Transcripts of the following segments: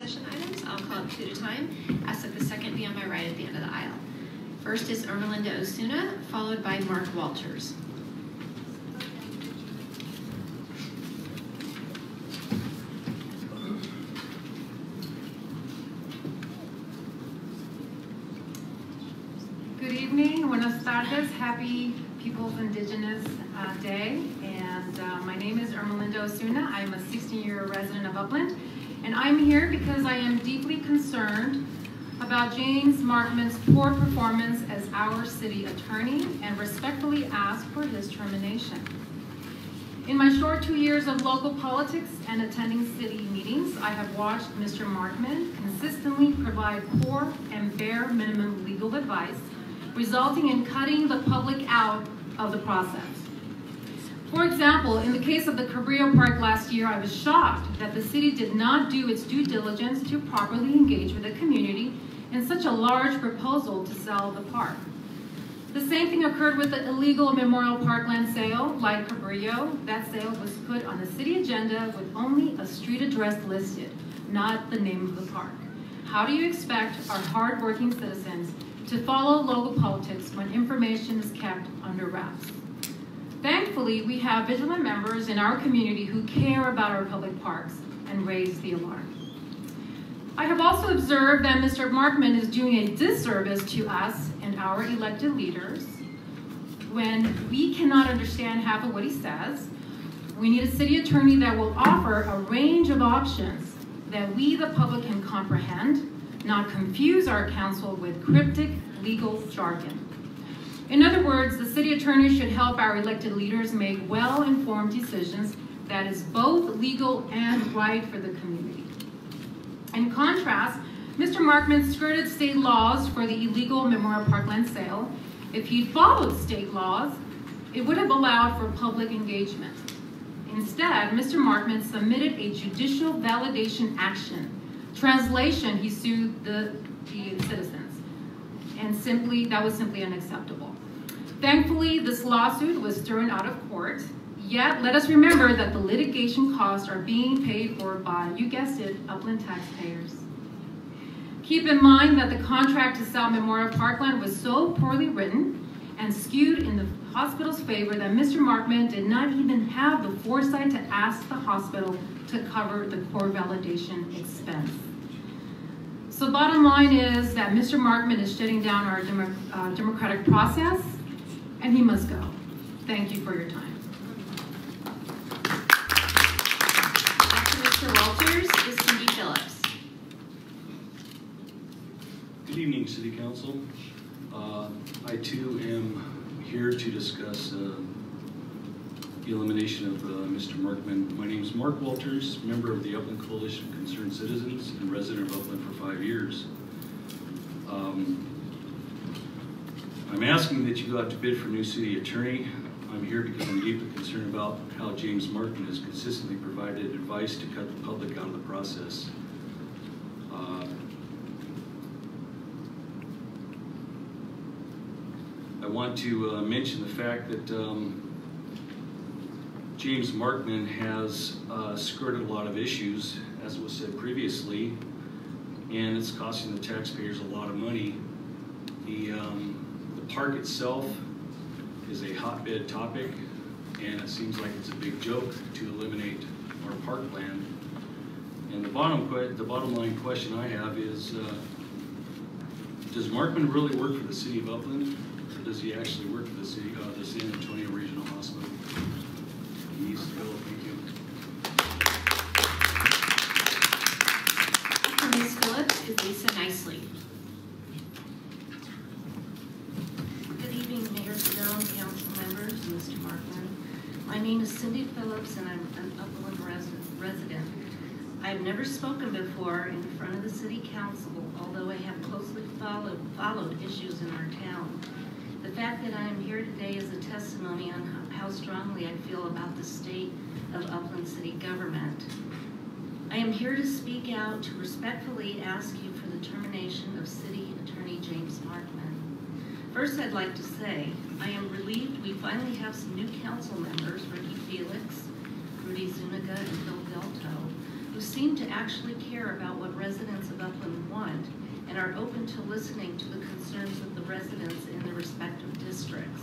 Session items. I'll call up two at a time. Ask that the second be on my right at the end of the aisle. First is Ermelinda Osuna, followed by Mark Walters. Good evening, buenas tardes, happy People's Indigenous Day. And my name is Ermelinda Osuna. I'm a 16-year resident of Upland. And I'm here because I am deeply concerned about James Markman's poor performance as our city attorney and respectfully ask for his termination. In my short 2 years of local politics and attending city meetings, I have watched Mr. Markman consistently provide poor and bare minimum legal advice, resulting in cutting the public out of the process. For example, in the case of the Cabrillo Park last year, I was shocked that the city did not do its due diligence to properly engage with the community in such a large proposal to sell the park. The same thing occurred with the illegal Memorial Parkland sale. Like Cabrillo, that sale was put on the city agenda with only a street address listed, not the name of the park. How do you expect our hardworking citizens to follow local politics when information is kept under wraps? Thankfully, we have vigilant members in our community who care about our public parks and raise the alarm. I have also observed that Mr. Markman is doing a disservice to us and our elected leaders when we cannot understand half of what he says. We need a city attorney that will offer a range of options that we, the public, can comprehend, not confuse our council with cryptic legal jargon. In other words, the city attorney should help our elected leaders make well-informed decisions that is both legal and right for the community. In contrast, Mr. Markman skirted state laws for the illegal Memorial Parkland sale. If he followed state laws, it would have allowed for public engagement. Instead, Mr. Markman submitted a judicial validation action. Translation, he sued the citizens. And that was simply unacceptable. Thankfully, this lawsuit was thrown out of court, yet let us remember that the litigation costs are being paid for by, you guessed it, Upland taxpayers. Keep in mind that the contract to sell Memorial Parkland was so poorly written and skewed in the hospital's favor that Mr. Markman did not even have the foresight to ask the hospital to cover the core validation expense. So bottom line is that Mr. Markman is shutting down our democratic process, and he must go. Thank you for your time. After Mr. Walters is Cindy Phillips. Good evening, City Council. I too am here to discuss the elimination of Mr. Markman. My name is Mark Walters, member of the Upland Coalition of Concerned Citizens and resident of Upland for 5 years. I'm asking that you go out to bid for a new city attorney. I'm here because I'm deeply concerned about how James Markman has consistently provided advice to cut the public out of the process. I want to mention the fact that James Markman has skirted a lot of issues, as was said previously, and it's costing the taxpayers a lot of money. The park itself is a hotbed topic, and it seems like it's a big joke to eliminate our parkland. And the bottom line question I have is, does Markman really work for the city of Upland, or does he actually work for the city of the San Antonio Regional Hospital? He needs to go. Thank you. After Ms. Phillips is Lisa Nicely. Good evening, Mayor Stone, council members, Mr. Markman. My name is Cindy Phillips, and I'm an Upland resident. I've never spoken before in front of the city council, although I have closely followed issues in our town. The fact that I am here today is a testimony on how strongly I feel about the state of Upland city government. I am here to speak out to respectfully ask you for the termination of City Attorney James Markman. First, I'd like to say I am relieved we finally have some new council members, Ricky Felix, Rudy Zuniga, and Phil Delto, who seem to actually care about what residents open to listening to the concerns of the residents in the respective districts.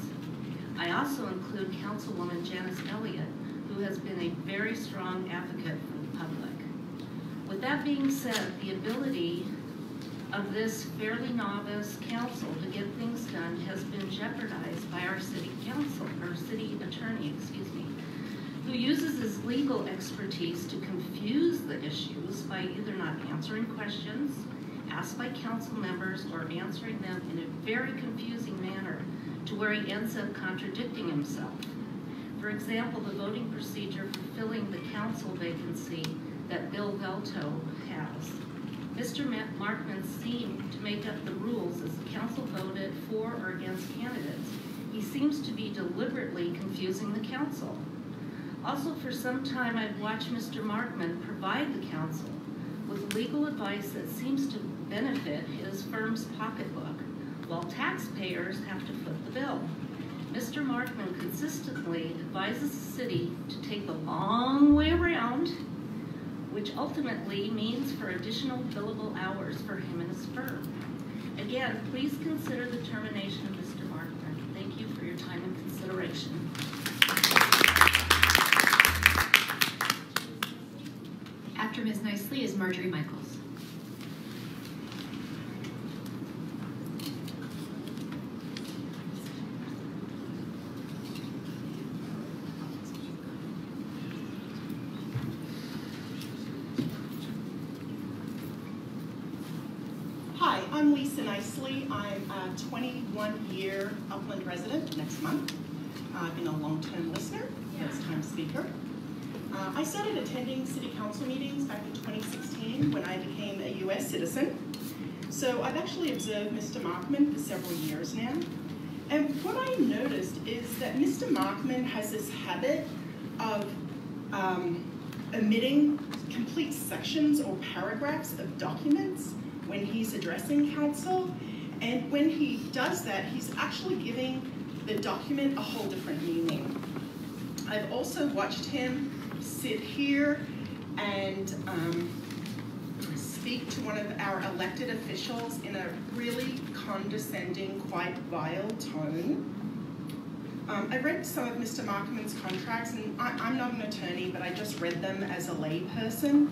I also include Councilwoman Janice Elliott, who has been a very strong advocate for the public. With that being said, the ability of this fairly novice council to get things done has been jeopardized by our city council, or city attorney, who uses his legal expertise to confuse the issues by either not answering questions asked by council members or answering them in a very confusing manner to where he ends up contradicting himself. For example, the voting procedure for filling the council vacancy that Bill Velto has. Mr. Markman seemed to make up the rules as the council voted for or against candidates. He seems to be deliberately confusing the council. Also, for some time, I've watched Mr. Markman provide the council with legal advice that seems to benefit his firm's pocketbook, while taxpayers have to foot the bill. Mr. Markman consistently advises the city to take the long way around, which ultimately means for additional billable hours for him and his firm. Again, please consider the termination of Mr. Markman. Thank you for your time and consideration. After Ms. Nicely is Marjorie Michaels. Hi, I'm Lisa Nicely. I'm a 21-year Upland resident next month. I've been a long-term listener, first-time speaker. I started attending city council meetings back in 2016 when I became a US citizen. So I've actually observed Mr. Markman for several years now. And what I noticed is that Mr. Markman has this habit of omitting complete sections or paragraphs of documents when he's addressing council. And when he does that, he's actually giving the document a whole different meaning. I've also watched him sit here and speak to one of our elected officials in a really condescending, quite vile tone. I read some of Mr. Markman's contracts, and I'm not an attorney, but I just read them as a lay person.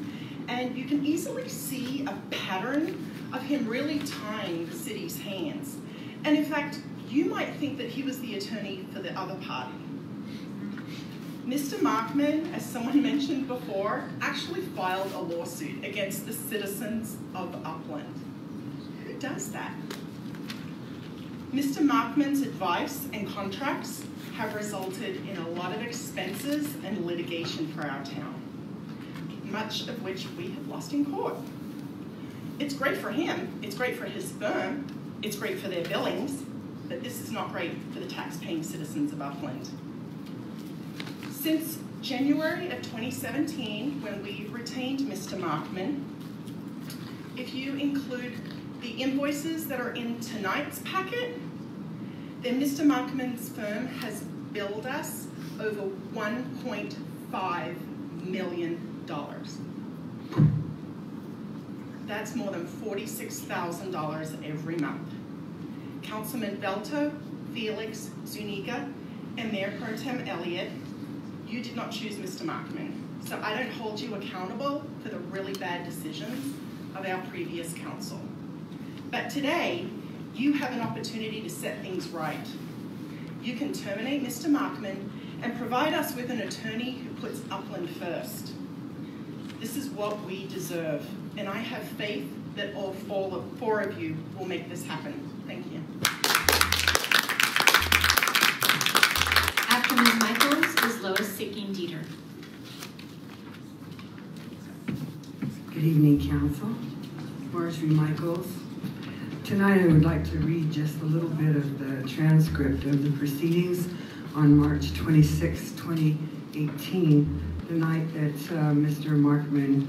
And you can easily see a pattern of him really tying the city's hands. And in fact, you might think that he was the attorney for the other party. Mr. Markman, as someone mentioned before, actually filed a lawsuit against the citizens of Upland. Who does that? Mr. Markman's advice and contracts have resulted in a lot of expenses and litigation for our town, much of which we have lost in court. It's great for him, it's great for his firm, it's great for their billings, but this is not great for the tax-paying citizens of Upland. Since January of 2017, when we retained Mr. Markman, if you include the invoices that are in tonight's packet, then Mr. Markman's firm has billed us over $1.5 million. That's more than $46,000 every month. Councilman Velto, Felix, Zuniga, and Mayor Pro Tem Elliott, you did not choose Mr. Markman, so I don't hold you accountable for the really bad decisions of our previous council. But today, you have an opportunity to set things right. You can terminate Mr. Markman and provide us with an attorney who puts Upland first. This is what we deserve, and I have faith that all four of you will make this happen. Thank you. After Ms. Michaels is Lois Seeking Dieter. Good evening, Council. Marjorie Michaels. Tonight I would like to read just a little bit of the transcript of the proceedings on March 26, 2018, the night that Mr. Markman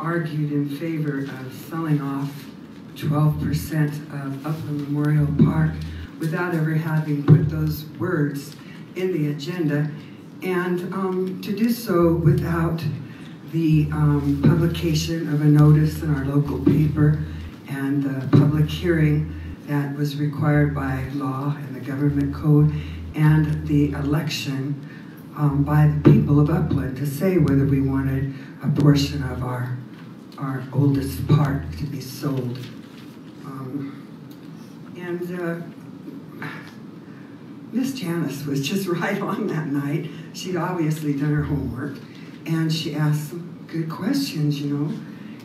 argued in favor of selling off 12% of Upland Memorial Park without ever having put those words in the agenda, and to do so without the publication of a notice in our local paper and the public hearing that was required by law and the government code, and the election by the people of Upland to say whether we wanted a portion of our oldest park to be sold. Miss Janice was just right on that night. She'd obviously done her homework, and she asked some good questions, you know.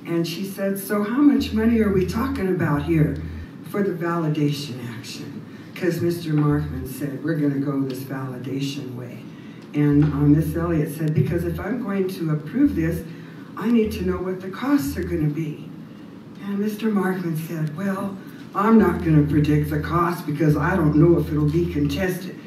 And she said, so how much money are we talking about here for the validation action? Because Mr. Markman said, we're going to go this validation way. And Miss Elliott said, because if I'm going to approve this, I need to know what the costs are going to be. And Mr. Markman said, well, I'm not going to predict the cost because I don't know if it'll be contested.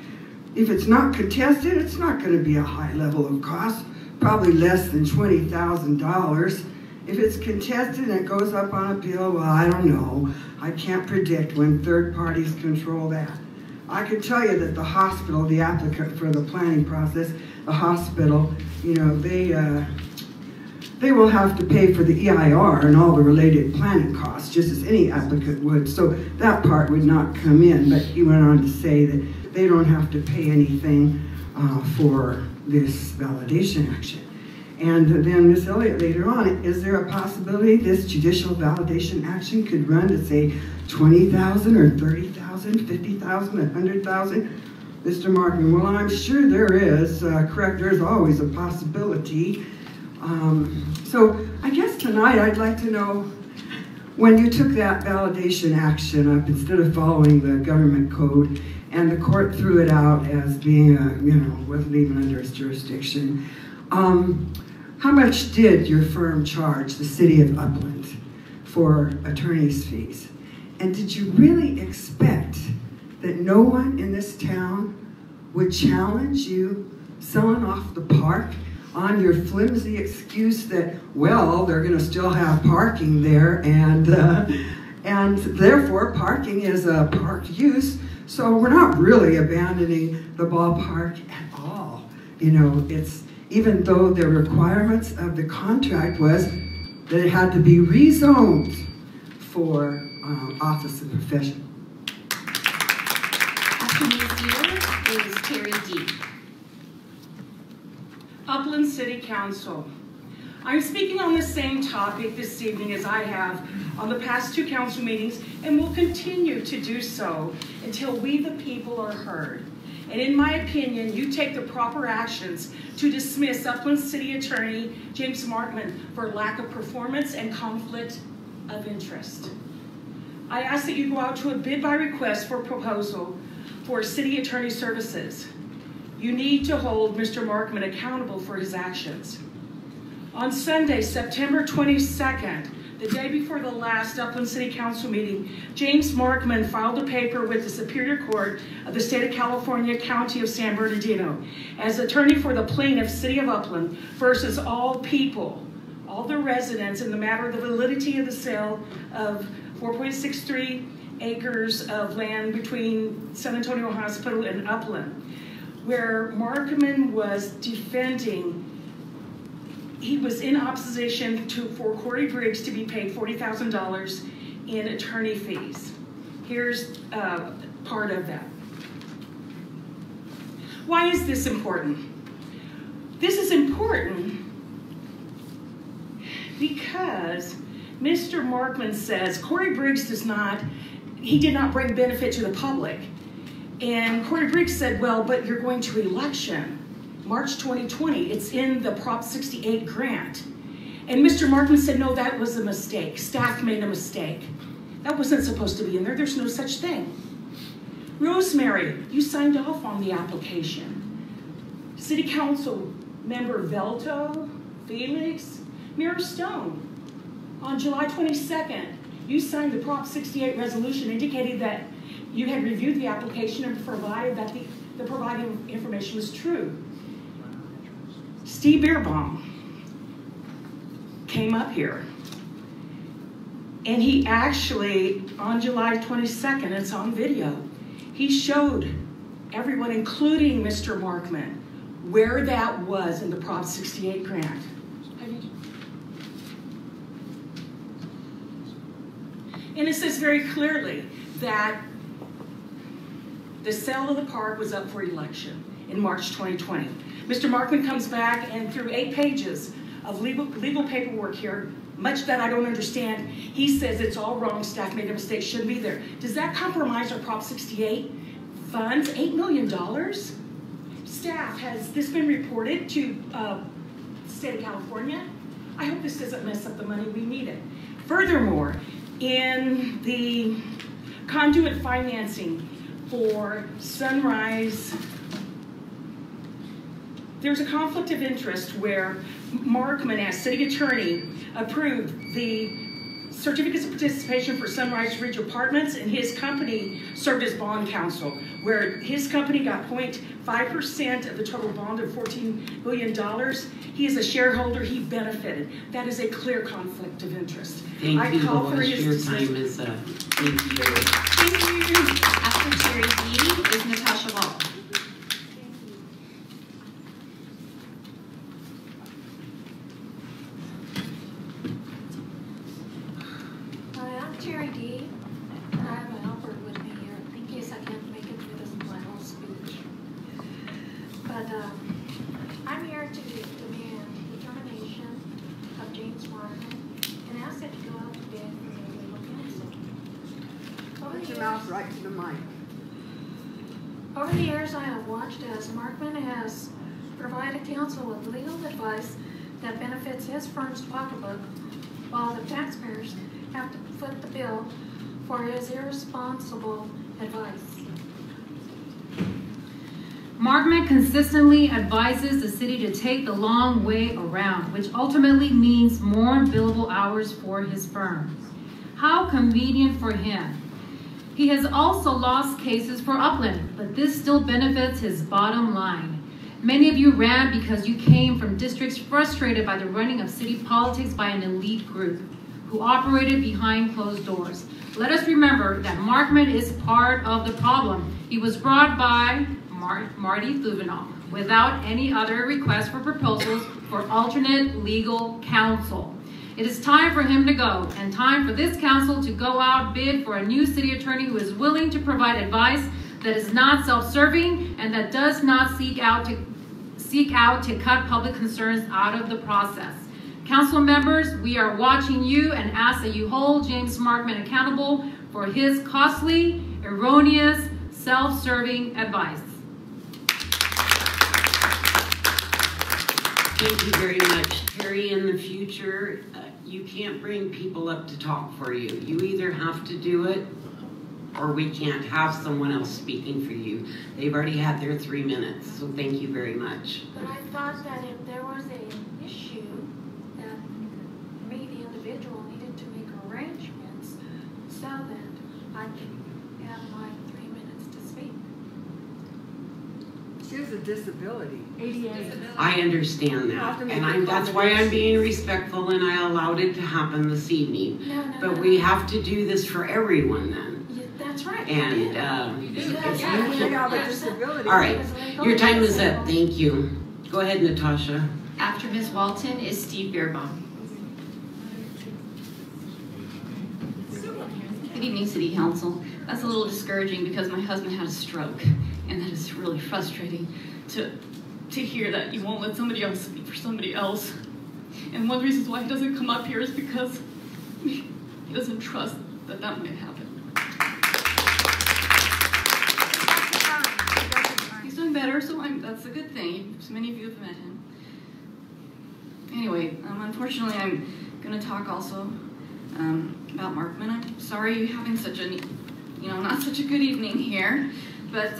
If it's not contested, it's not going to be a high level of cost, probably less than $20,000. If it's contested and it goes up on a bill, well, I don't know. I can't predict when third parties control that. I can tell you that the hospital, the applicant for the planning process, the hospital, you know, they will have to pay for the EIR and all the related planning costs, just as any applicant would. So that part would not come in, but he went on to say that they don't have to pay anything for this validation action. And then Ms. Elliott later on, is there a possibility this judicial validation action could run to say 20,000 or 30,000, 50,000, 100,000? Mr. Markman, well, I'm sure there is. Correct, there's always a possibility. So I guess tonight I'd like to know, when you took that validation action up instead of following the government code, and the court threw it out as being wasn't even under its jurisdiction, how much did your firm charge the city of Upland for attorney's fees? And did you really expect that no one in this town would challenge you selling off the park on your flimsy excuse that, well, they're going to still have parking there, and therefore parking is a park use, so we're not really abandoning the ballpark at all. You know, it's, even though the requirements of the contract was that it had to be rezoned for office and profession. After Ms. Year is Terry D. Upland City Council. I'm speaking on the same topic this evening as I have on the past two council meetings, and will continue to do so until we the people are heard. And in my opinion, you take the proper actions to dismiss Upland City Attorney James Markman for lack of performance and conflict of interest. I ask that you go out to a bid by request for proposal for city attorney services. You need to hold Mr. Markman accountable for his actions. On Sunday, September 22nd, the day before the last Upland City Council meeting, James Markman filed a paper with the Superior Court of the State of California, County of San Bernardino, as attorney for the plaintiff, City of Upland, versus all people, all the residents, in the matter of the validity of the sale of 4.63 acres of land between San Antonio Hospital and Upland, where Markman was defending. He was in opposition for Corey Briggs to be paid $40,000 in attorney fees. Here's part of that. Why is this important? This is important because Mr. Markman says Corey Briggs did not bring benefit to the public. And Corey Briggs said, well, but you're going to election. March 2020, it's in the Prop 68 grant. And Mr. Markman said, no, that was a mistake. Staff made a mistake. That wasn't supposed to be in there. There's no such thing. Rosemary, you signed off on the application. City Council member Velto, Felix, Mira Stone. On July 22nd, you signed the Prop 68 resolution indicating that you had reviewed the application and provided that the provided information was true. Steve Beerbaum came up here, and he actually, on July 22nd, it's on video, he showed everyone, including Mr. Markman, where that was in the Prop 68 grant. And it says very clearly that the sale of the park was up for election in March 2020. Mr. Markman comes back and through 8 pages of legal paperwork here, much that I don't understand, he says it's all wrong, staff made a mistake, shouldn't be there. Does that compromise our Prop 68 funds, $8 million? Staff, has this been reported to the state of California? I hope this doesn't mess up the money we needed. Furthermore, in the conduit financing for Sunrise, there's a conflict of interest where Markman, as city attorney, approved the certificates of participation for Sunrise Ridge Apartments, and his company served as bond counsel, where his company got 0.5% of the total bond of $14 billion. He is a shareholder, he benefited. That is a clear conflict of interest. Thank you, call for Lois. his Your dismissal. time is up. Thank you. Thank you. After Terry D is Natasha Ball. Hi, I'm Terry D, and I have my helper with me here in case I can't make it through my whole speech. But I'm here to demand the termination of James Markman and ask that you go out to bid for the legal counsel. Put your mouth right to the mic. Over the years, I have watched as Markman has provided counsel with legal advice that benefits his firm's pocketbook, while the taxpayers have to foot the bill for his irresponsible advice. Markman consistently advises the city to take the long way around, which ultimately means more billable hours for his firm. How convenient for him. He has also lost cases for Upland, but this still benefits his bottom line. Many of you ran because you came from districts frustrated by the running of city politics by an elite group who operated behind closed doors. Let us remember that Markman is part of the problem. He was brought by Marty Thuvenal without any other request for proposals for alternate legal counsel. It is time for him to go, and time for this council to go out bid for a new city attorney who is willing to provide advice that is not self-serving and that does not seek out to cut public concerns out of the process. Council members, we are watching you and ask that you hold James Markman accountable for his costly, erroneous, self-serving advice. Thank you very much. Terry, in the future, you can't bring people up to talk for you. You either have to do it or we can't have someone else speaking for you. They've already had their 3 minutes, so thank you very much. But I thought that if there was an issue, that me, the individual, needed to make arrangements so that I could have my 3 minutes to speak. She has a disability. I understand that, and that's why I'm being respectful and I allowed it to happen this evening. But we have to do this for everyone then. That's right. And Disability. all right, your time is up. Thank you. Go ahead, Natasha. After Ms. Walton is Steve Beerbaum. Good evening, City Council. That's a little discouraging because my husband had a stroke, and that is really frustrating to hear that you won't let somebody else speak for somebody else. And one of the reasons why he doesn't come up here is because he doesn't trust that that might happen. He's doing better, so that's a good thing. So many of you have met him. Anyway, unfortunately, I'm going to talk also about Markman. I'm sorry you're having such a, not such a good evening here, but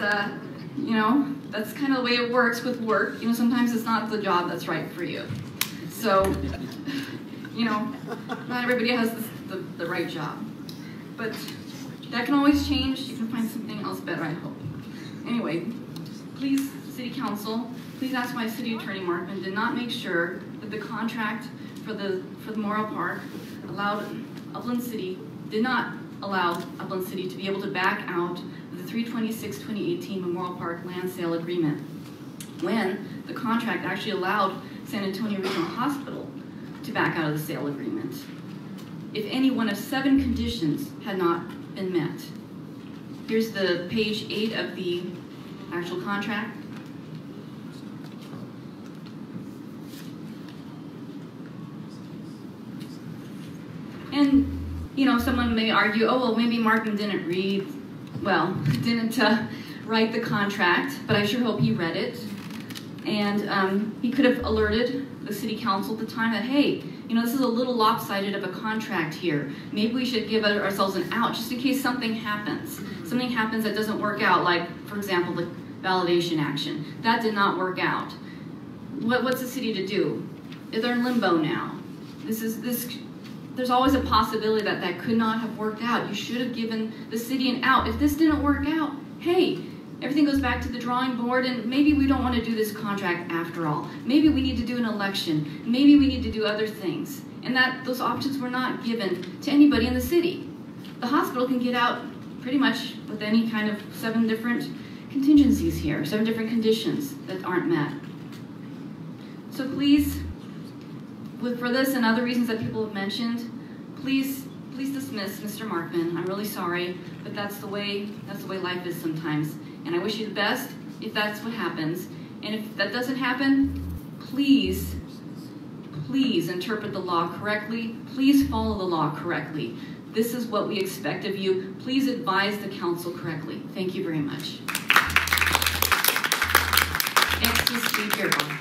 that's kind of the way it works with work. Sometimes it's not the job that's right for you. So, not everybody has the right job, but that can always change. You can find something else better, I hope. Anyway, please, City Council, please ask why City Attorney Markman did not make sure that the contract for the Memorial Park did not allow Upland City to be able to back out the 3/26/2018 Memorial Park land sale agreement, when the contract actually allowed San Antonio Regional Hospital to back out of the sale agreement. if any one of 7 conditions had not been met. Here's the page 8 of the actual contract. And, you know, someone may argue, oh, well, maybe Markman didn't write the contract, but I sure hope he read it. And he could have alerted the city council at the time that, hey, you know, this is a little lopsided of a contract here. Maybe we should give ourselves an out just in case something happens. Something happens that doesn't work out, like, for example, the validation action. That did not work out. What's the city to do? They're in limbo now. There's always a possibility that that could not have worked out. You should have given the city an out. If this didn't work out, hey, everything goes back to the drawing board, and maybe we don't want to do this contract after all. Maybe we need to do an election. Maybe we need to do other things. And those options were not given to anybody in the city. The hospital can get out pretty much with any kind of 7 different contingencies here, 7 different conditions that aren't met. So please, for this and other reasons that people have mentioned, please dismiss Mr. Markman. I'm really sorry, but that's the way life is sometimes. And I wish you the best if that's what happens. And if that doesn't happen, please interpret the law correctly. Please follow the law correctly. This is what we expect of you. Please advise the council correctly. Thank you very much. Next is Steve Beerbaum.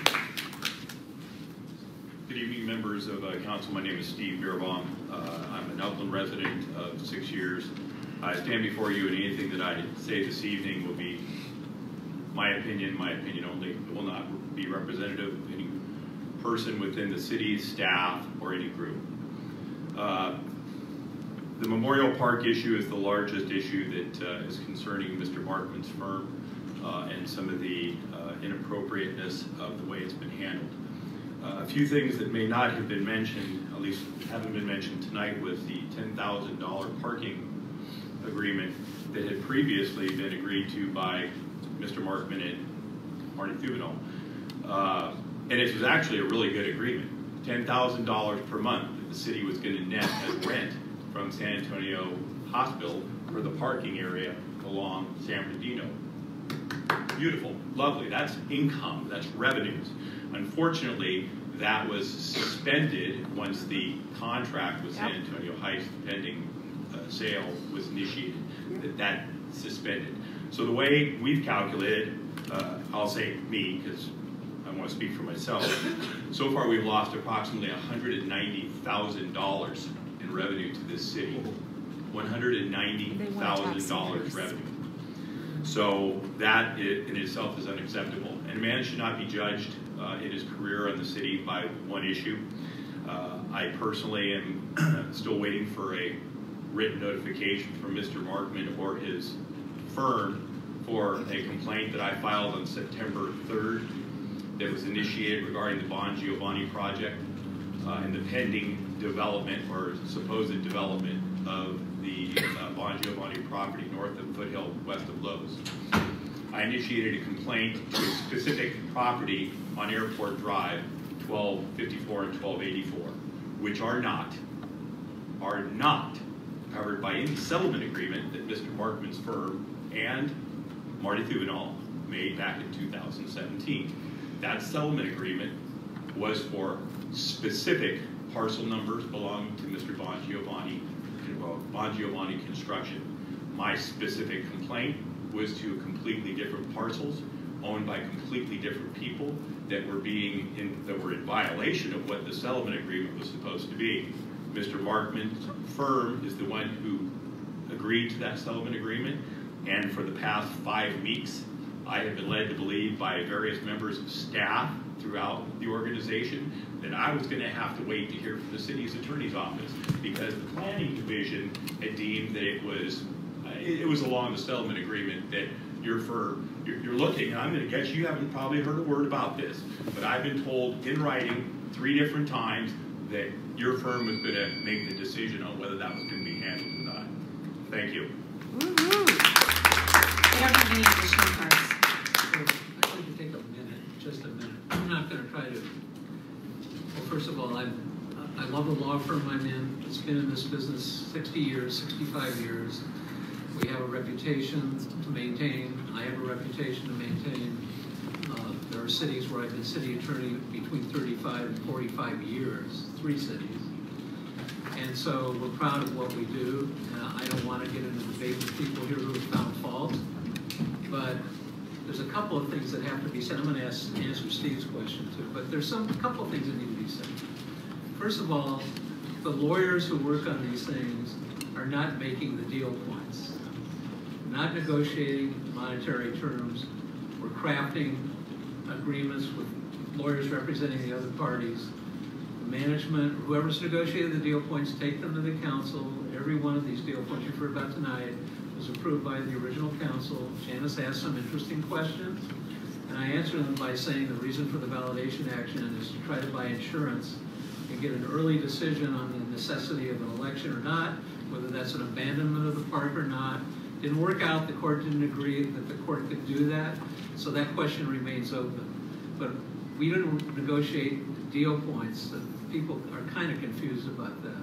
Good evening, members of council. My name is Steve Beerbaum. I'm an Upland resident of 6 years. I stand before you, and anything that I say this evening will be my opinion only. It will not be representative of any person within the city, staff, or any group. The Memorial Park issue is the largest issue that is concerning Mr. Markman's firm and some of the inappropriateness of the way it's been handled. A few things that may not have been mentioned, at least haven't been mentioned tonight, was the $10,000 parking agreement that had previously been agreed to by Mr. Markman and Marty Thubenall. And it was actually a really good agreement. $10,000 per month that the city was going to net as rent from San Antonio Hospital for the parking area along San Bernardino. Beautiful, lovely, that's income, that's revenues. Unfortunately, that was suspended once the contract with San Antonio Heights, pending sale, was initiated. That suspended. So the way we've calculated, I'll say me, because I want to speak for myself, so far we've lost approximately $190,000 in revenue to this city. $190,000 revenue. So that in itself is unacceptable. And a man should not be judged in his career in the city by one issue. I personally am still waiting for a written notification from Mr. Markman or his firm for a complaint that I filed on September 3rd that was initiated regarding the Bon Giovanni project and the pending development or supposed development of the Bon Giovanni property north of Foothill, west of Lowe's. I initiated a complaint to a specific property on Airport Drive, 1254 and 1284, which are not covered by any settlement agreement that Mr. Markman's firm and Marty Thubenall made back in 2017. That settlement agreement was for specific parcel numbers belonging to Mr. Bon Giovanni Construction. My specific complaint was to completely different parcels owned by completely different people that were in violation of what the settlement agreement was supposed to be. Mr. Markman's firm is the one who agreed to that settlement agreement, and for the past 5 weeks, I have been led to believe by various members of staff throughout the organization that I was going to have to wait to hear from the city's attorney's office because the planning division had deemed that it was along the settlement agreement that you're looking, and I'm going to guess you haven't probably heard a word about this, but I've been told in writing 3 different times that your firm was going to make the decision on whether that was going to be handled or not. Thank you. We don't have any additional cards. I'd like to take a minute, just a minute. I'm not going to try to. Well, first of all, I'm I love the law firm I'm in. It's been in this business 60 years, 65 years. We have a reputation to maintain. I have a reputation to maintain. There are cities where I've been city attorney between 35 and 45 years, 3 cities. And so we're proud of what we do. I don't want to get into debate with people here who have found fault, but there's a couple of things that have to be said. I'm going to answer Steve's question too, but there's a couple of things that need to be said. First of all, the lawyers who work on these things are not making the deal points. We're not negotiating monetary terms. We're crafting agreements with lawyers representing the other parties. The management, whoever's negotiated the deal points, take them to the council. Every one of these deal points you've heard about tonight was approved by the original council. Janice asked some interesting questions, and I answered them by saying the reason for the validation action is to try to buy insurance and get an early decision on the necessity of an election or not, whether that's an abandonment of the park or not. Didn't work out. The court didn't agree that the court could do that, so that question remains open. But we didn't negotiate deal points. People are kind of confused about that.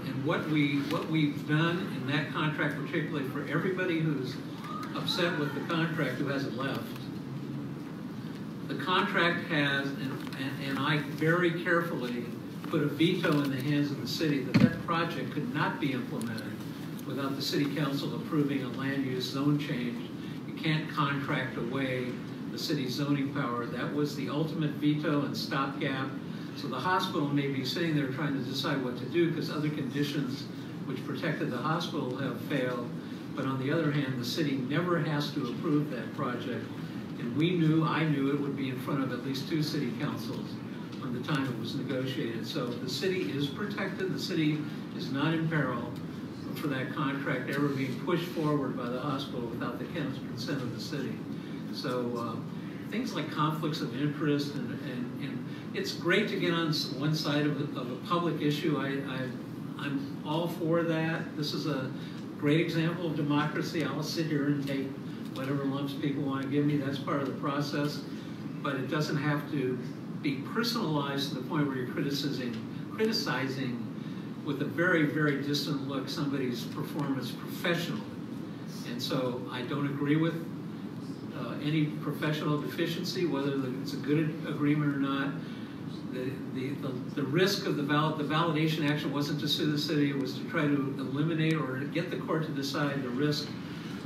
And what we've done in that contract, particularly for everybody who's upset with the contract who hasn't left, the contract has, and I very carefully put a veto in the hands of the city that that project could not be implemented without the city council approving a land use zone change. You can't contract away the city's zoning power. That was the ultimate veto and stopgap. So the hospital may be sitting there trying to decide what to do because other conditions which protected the hospital have failed. But on the other hand, the city never has to approve that project. And I knew it would be in front of at least 2 city councils when the time it was negotiated. So the city is protected. The city is not in peril for that contract ever being pushed forward by the hospital without the consent of the city. So things like conflicts of interest, and it's great to get on one side of a public issue. I'm all for that. This is a great example of democracy. I'll sit here and take whatever lumps people want to give me. That's part of the process. But it doesn't have to be personalized to the point where you're criticizing with a very, very distant look somebody's performance professionally. And so I don't agree with any professional deficiency, whether it's a good agreement or not. The risk of the validation action wasn't to sue the city, it was to try to eliminate or get the court to decide the risk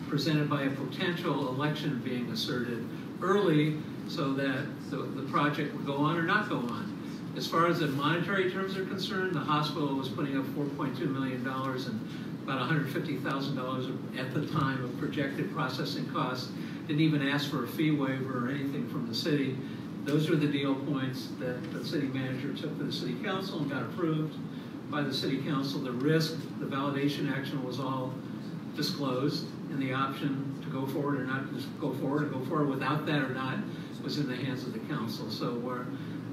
presented by a potential election being asserted early so that the project would go on or not go on. As far as the monetary terms are concerned, the hospital was putting up $4.2 million and about $150,000 at the time of projected processing costs. Didn't even ask for a fee waiver or anything from the city. Those are the deal points that the city manager took to the city council and got approved by the city council. The risk, the validation action was all disclosed, and the option to go forward or not go forward, or go forward without that or not, was in the hands of the council. So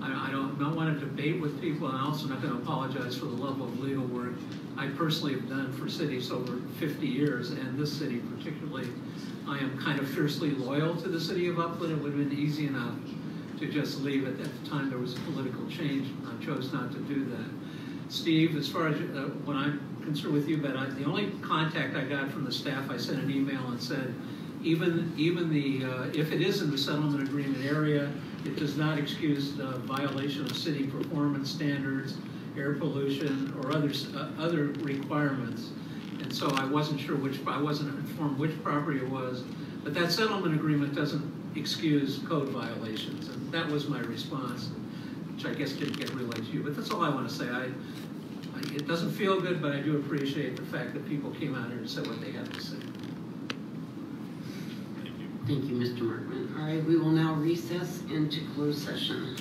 I don't want to debate with people, and I'm also not going to apologize for the level of legal work I personally have done for cities over 50 years, and this city particularly. I am kind of fiercely loyal to the city of Upland. It would have been easy enough to just leave it. At the time there was a political change. I chose not to do that. Steve, as far as when I'm concerned with you, but the only contact I got from the staff, I sent an email and said, even if it is in the settlement agreement area, it does not excuse the violation of city performance standards, air pollution, or other requirements. And so I wasn't sure I wasn't informed which property it was, but that settlement agreement doesn't excuse code violations, and that was my response, which I guess didn't get relayed to you. But that's all I want to say. It doesn't feel good, but I do appreciate the fact that people came out here and said what they had to say. Thank you, Mr. Markman. All right, we will now recess into closed session.